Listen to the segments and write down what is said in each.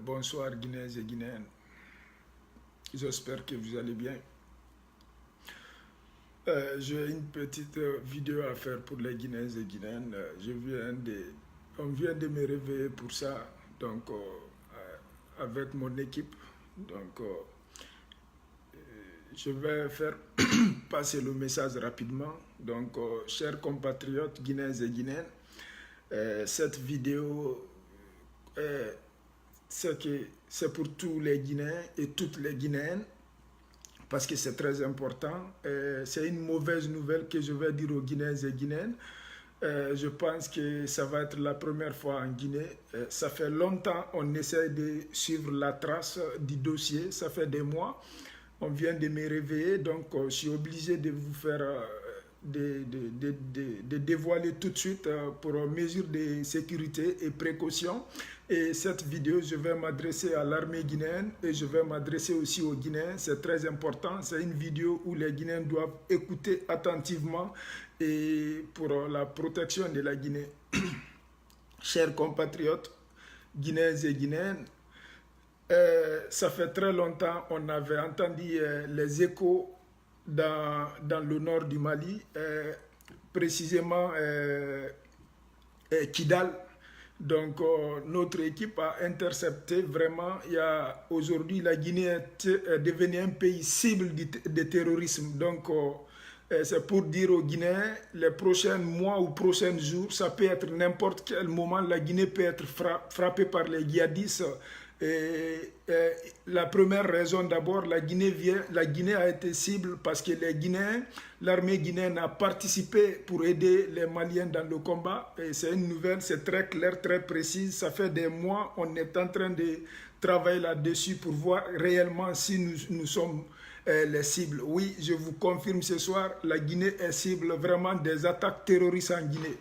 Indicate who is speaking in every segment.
Speaker 1: Bonsoir Guinéens et Guinéennes, j'espère que vous allez bien. J'ai une petite vidéo à faire pour les Guinéens et Guinéennes. On vient de me réveiller pour ça, donc avec mon équipe. Donc je vais faire passer le message rapidement. Donc chers compatriotes Guinéens et Guinéennes, cette vidéo c'est pour tous les Guinéens et toutes les Guinéennes parce que c'est très important. C'est une mauvaise nouvelle que je vais dire aux Guinéens et Guinéennes. Je pense que ça va être la première fois en Guinée. Ça fait longtemps qu'on essaie de suivre la trace du dossier. Ça fait des mois. On vient de me réveiller, donc je suis obligé de vous faire de dévoiler tout de suite pour mesures de sécurité et précaution. Et cette vidéo, je vais m'adresser à l'armée guinéenne et je vais m'adresser aussi aux Guinéens. C'est très important. C'est une vidéo où les Guinéens doivent écouter attentivement et pour la protection de la Guinée. Chers compatriotes, Guinéens et Guinéennes, ça fait très longtemps qu'on avait entendu les échos dans le nord du Mali, précisément Kidal. Donc notre équipe a intercepté vraiment. Aujourd'hui la Guinée est devenue un pays cible de terrorisme. Donc c'est pour dire aux Guinéens, les prochains mois ou prochains jours, ça peut être n'importe quel moment, la Guinée peut être frappée par les djihadistes. La première raison d'abord, la Guinée a été cible parce que les Guinéens, l'armée guinéenne a participé pour aider les Maliens dans le combat. Et c'est une nouvelle, c'est très clair, très précise. Ça fait des mois, on est en train de travailler là-dessus pour voir réellement si nous sommes les cibles. Oui, je vous confirme ce soir, la Guinée est cible vraiment des attaques terroristes en Guinée.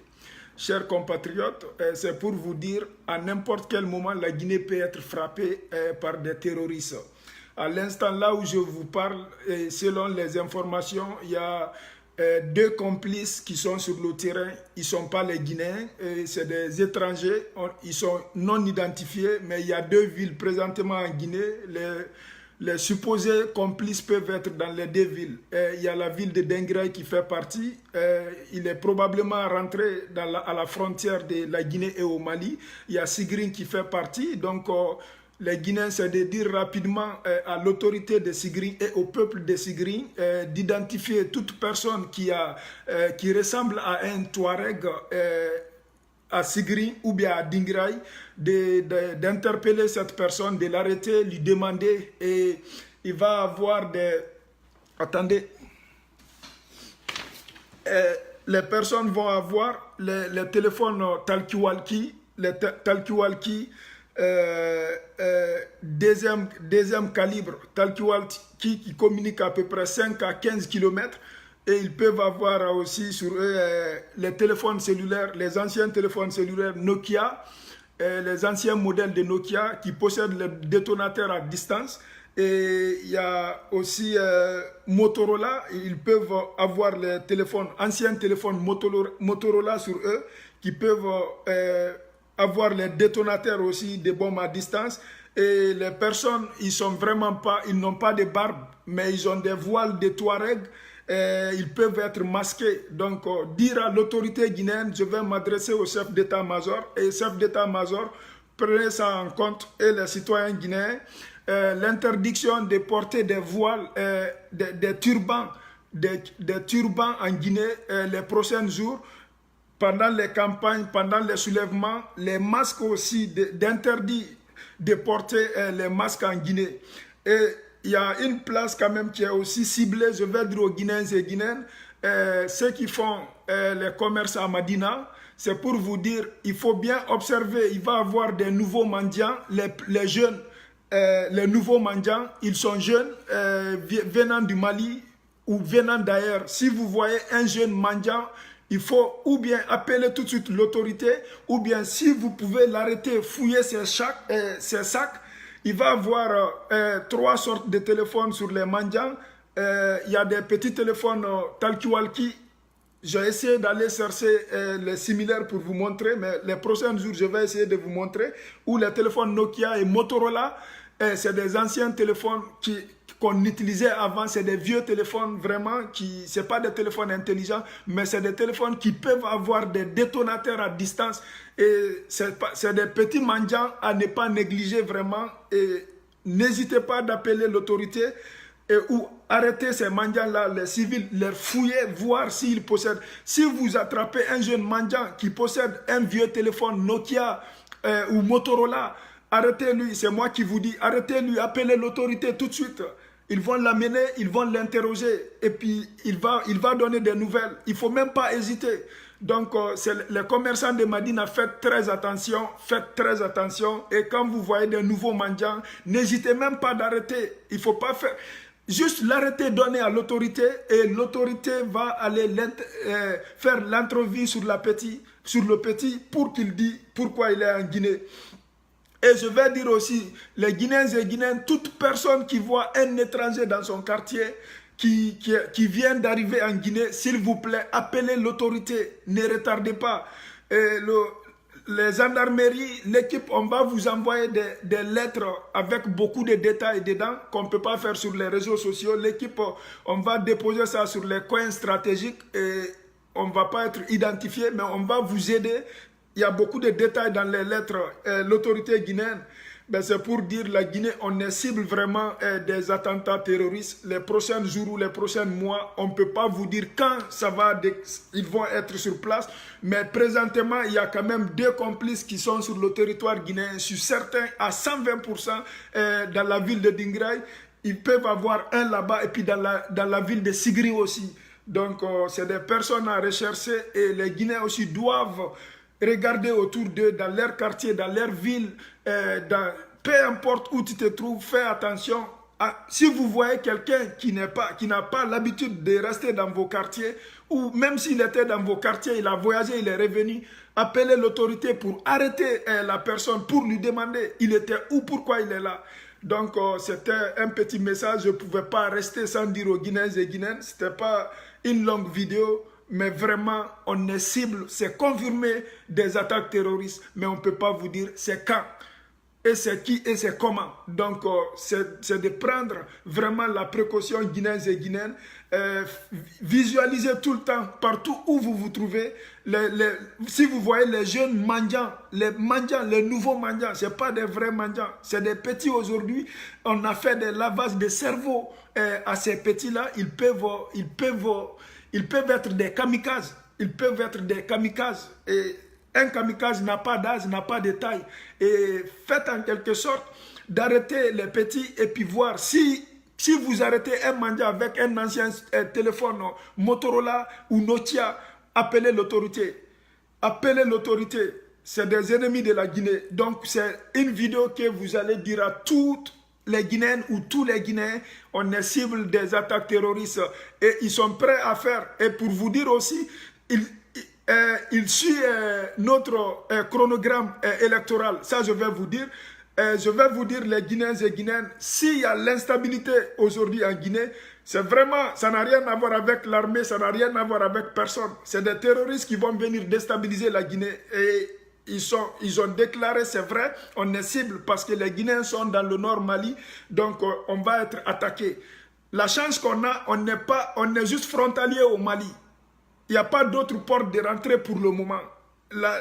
Speaker 1: Chers compatriotes, c'est pour vous dire, à n'importe quel moment, la Guinée peut être frappée par des terroristes. À l'instant là où je vous parle, selon les informations, il y a deux complices qui sont sur le terrain. Ils ne sont pas les Guinéens, c'est des étrangers. Ils sont non identifiés, mais il y a deux villes présentement en Guinée. Les supposés complices peuvent être dans les deux villes. Il y a la ville de Dengraï qui fait partie. Il est probablement rentré à la frontière de la Guinée et au Mali. Il y a Sigrin qui fait partie. Donc, les Guinéens, c'est de dire rapidement à l'autorité de Sigrin et au peuple de Sigrin d'identifier toute personne qui ressemble à un Touareg à Sigri ou bien à Dingraï, d'interpeller cette personne, de l'arrêter, lui demander, et il va avoir des... Attendez. Les personnes vont avoir les téléphones talkie-walkie, deuxième calibre, talkie-walkie qui communique à peu près 5 à 15 km. Et ils peuvent avoir aussi sur eux les téléphones cellulaires, les anciens téléphones cellulaires Nokia, les anciens modèles de Nokia qui possèdent les détonateurs à distance. Et il y a aussi Motorola, ils peuvent avoir les anciens téléphones Motorola sur eux qui peuvent avoir les détonateurs aussi des bombes à distance. Et les personnes, ils n'ont pas de barbe, mais ils ont des voiles de Touareg. Ils peuvent être masqués. Donc, dire à l'autorité guinéenne, je vais m'adresser au chef d'état-major. Et le chef d'état-major, prenez ça en compte. Et les citoyens guinéens, l'interdiction de porter des voiles, des turbans en Guinée les prochains jours, pendant les campagnes, pendant les soulèvements, les masques aussi, d'interdit de porter les masques en Guinée. Et il y a une place quand même qui est aussi ciblée, je vais dire aux Guinéens et Guinéennes, ceux qui font les commerces à Madina, c'est pour vous dire, il faut bien observer, il va y avoir des nouveaux mendiants, les jeunes, les nouveaux mendiants, ils sont jeunes, venant du Mali ou venant d'ailleurs. Si vous voyez un jeune mendiant, il faut ou bien appeler tout de suite l'autorité, ou bien si vous pouvez l'arrêter, fouiller ses sacs. Il va y avoir 3 sortes de téléphones sur les mendiants. Il y a des petits téléphones talkie-walkie J'ai essayé d'aller chercher les similaires pour vous montrer, mais les prochains jours, je vais essayer de vous montrer où les téléphones Nokia et Motorola, c'est des anciens téléphones qu'on utilisait avant, c'est des vieux téléphones vraiment, ce n'est pas des téléphones intelligents, mais c'est des téléphones qui peuvent avoir des détonateurs à distance. Et c'est des petits mendiants à ne pas négliger vraiment. Et n'hésitez pas d'appeler l'autorité ou arrêter ces mendiants-là, les civils, les fouiller, voir s'ils possèdent. Si vous attrapez un jeune mendiant qui possède un vieux téléphone Nokia ou Motorola, arrêtez-lui, c'est moi qui vous dis, arrêtez-lui, appelez l'autorité tout de suite. Ils vont l'amener, ils vont l'interroger et puis il va donner des nouvelles. Il ne faut même pas hésiter. Donc, les commerçants de Madina, faites très attention, Et quand vous voyez des nouveaux mendiants, n'hésitez même pas d'arrêter. Il ne faut pas faire... Juste l'arrêter, donner à l'autorité et l'autorité va aller faire l'entrevue sur le petit pour qu'il dise pourquoi il est en Guinée. Et je vais dire aussi, les Guinéens et Guinéennes, toute personne qui voit un étranger dans son quartier qui vient d'arriver en Guinée, s'il vous plaît, appelez l'autorité, ne retardez pas. Et les gendarmeries, l'équipe, on va vous envoyer des lettres avec beaucoup de détails dedans qu'on ne peut pas faire sur les réseaux sociaux. L'équipe, on va déposer ça sur les coins stratégiques et on ne va pas être identifié, mais on va vous aider. Il y a beaucoup de détails dans les lettres. L'autorité guinéenne, ben c'est pour dire la Guinée, on est cible vraiment des attentats terroristes. Les prochains jours ou les prochains mois, on ne peut pas vous dire quand ils vont être sur place. Mais présentement, il y a quand même 2 complices qui sont sur le territoire guinéen. Je suis certain à 120% dans la ville de Dingraï. Ils peuvent avoir un là-bas et puis dans la ville de Sigri aussi. Donc, c'est des personnes à rechercher et les Guinéens aussi doivent regarder autour d'eux, dans leur quartier, dans leur ville, peu importe où tu te trouves, fais attention. Si vous voyez quelqu'un qui n'a pas l'habitude de rester dans vos quartiers, ou même s'il était dans vos quartiers, il a voyagé, il est revenu, appelez l'autorité pour arrêter la personne, pour lui demander il était où, pourquoi il est là. Donc, c'était un petit message, je ne pouvais pas rester sans dire aux Guinéens et Guinéennes, ce n'était pas une longue vidéo, mais vraiment, on est cible, c'est confirmé des attaques terroristes, mais on ne peut pas vous dire c'est quand, et c'est qui, et c'est comment. Donc, c'est de prendre vraiment la précaution Guinéens et Guinéennes, visualisez tout le temps, partout où vous vous trouvez, si vous voyez les jeunes mendiants, les nouveaux mendiants, ce n'est pas des vrais mendiants, c'est des petits aujourd'hui, on a fait des lavages de cerveau à ces petits-là, ils peuvent être des kamikazes. Et un kamikaze n'a pas d'âge, n'a pas de taille. Et faites en quelque sorte d'arrêter les petits et puis voir si vous arrêtez un mendiant avec un ancien téléphone Motorola ou Nokia, appelez l'autorité. Appelez l'autorité. C'est des ennemis de la Guinée. Donc c'est une vidéo que vous allez dire à toutes les Guinéennes ou tous les Guinéens, on est cible des attaques terroristes et ils sont prêts à faire. Et pour vous dire aussi, il suit notre chronogramme électoral. Ça, je vais vous dire. Je vais vous dire, les Guinéens et Guinéennes, s'il y a l'instabilité aujourd'hui en Guinée, c'est vraiment, ça n'a rien à voir avec l'armée, ça n'a rien à voir avec personne. C'est des terroristes qui vont venir déstabiliser la Guinée. Et ils ont déclaré, c'est vrai, on est cible parce que les Guinéens sont dans le nord Mali, donc on va être attaqué. La chance qu'on a, on est juste frontalier au Mali. Il n'y a pas d'autres portes de rentrée pour le moment.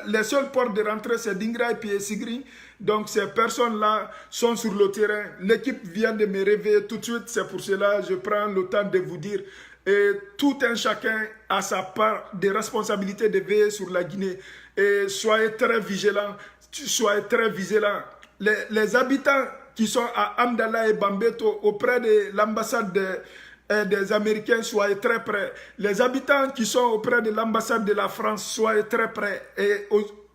Speaker 1: Les seules portes de rentrée, c'est Dingraï et Sigri. Donc ces personnes-là sont sur le terrain. L'équipe vient de me réveiller tout de suite, c'est pour cela que je prends le temps de vous dire. Et tout un chacun a sa part de responsabilité de veiller sur la Guinée. Et soyez très vigilants, Les habitants qui sont à Amdala et Bambeto auprès de l'ambassade des Américains, soyez très près. Les habitants qui sont auprès de l'ambassade de la France, soyez très près. Et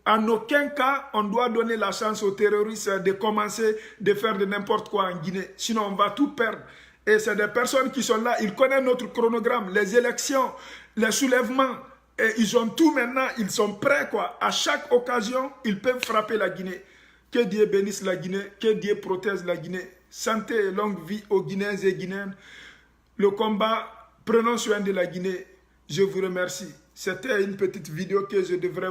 Speaker 1: en aucun cas, on doit donner la chance aux terroristes de commencer de faire de n'importe quoi en Guinée. Sinon, on va tout perdre. Et c'est des personnes qui sont là, ils connaissent notre chronogramme, les élections, les soulèvements. Et ils ont tout maintenant, ils sont prêts quoi. À chaque occasion, ils peuvent frapper la Guinée. Que Dieu bénisse la Guinée, que Dieu protège la Guinée. Santé et longue vie aux Guinéens et Guinéennes. Le combat, prenons soin de la Guinée. Je vous remercie. C'était une petite vidéo que je devrais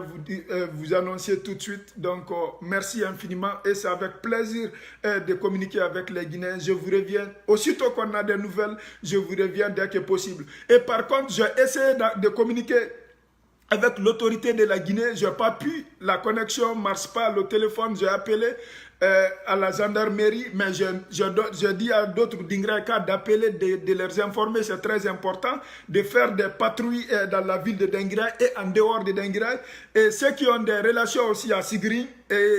Speaker 1: vous annoncer tout de suite. Donc, merci infiniment et c'est avec plaisir de communiquer avec les Guinéens. Je vous reviens. Aussitôt qu'on a des nouvelles, je vous reviens dès que possible. Et par contre, j'ai essayé de communiquer avec l'autorité de la Guinée. Je n'ai pas pu. La connexion ne marche pas. Le téléphone, j'ai appelé à la gendarmerie, mais je dis à d'autres d'Ingraka d'appeler, de les informer, c'est très important, de faire des patrouilles dans la ville de Dinguiraye et en dehors de Dinguiraye. Et ceux qui ont des relations aussi à Sigri,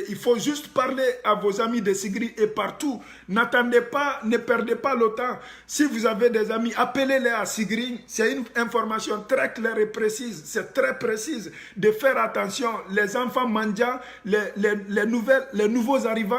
Speaker 1: il faut juste parler à vos amis de Sigri et partout. N'attendez pas, ne perdez pas le temps. Si vous avez des amis, appelez-les à Sigri. C'est une information très claire et précise. C'est très précise de faire attention. Les enfants mendiants, les nouveaux arrivants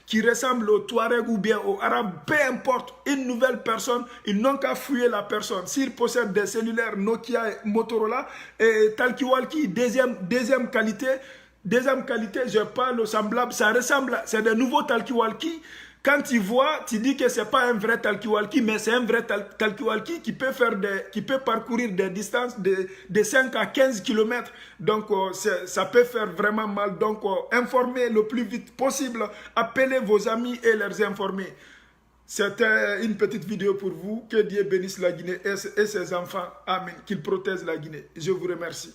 Speaker 1: qui ressemblent aux Touaregs ou bien aux Arabes, peu importe, une nouvelle personne, ils n'ont qu'à fouiller la personne. S'ils possèdent des cellulaires Nokia et Motorola et talkie-walkie, deuxième qualité, je parle semblable, ça ressemble, c'est des nouveaux talkie-walkie. Quand tu vois, tu dis que ce n'est pas un vrai talkie-walkie, mais c'est un vrai talkie-walkie qui peut parcourir des distances de 5 à 15 km. Donc, ça peut faire vraiment mal. Donc, informez le plus vite possible. Appelez vos amis et les informer. C'était une petite vidéo pour vous. Que Dieu bénisse la Guinée et ses enfants. Amen. Qu'il protège la Guinée. Je vous remercie.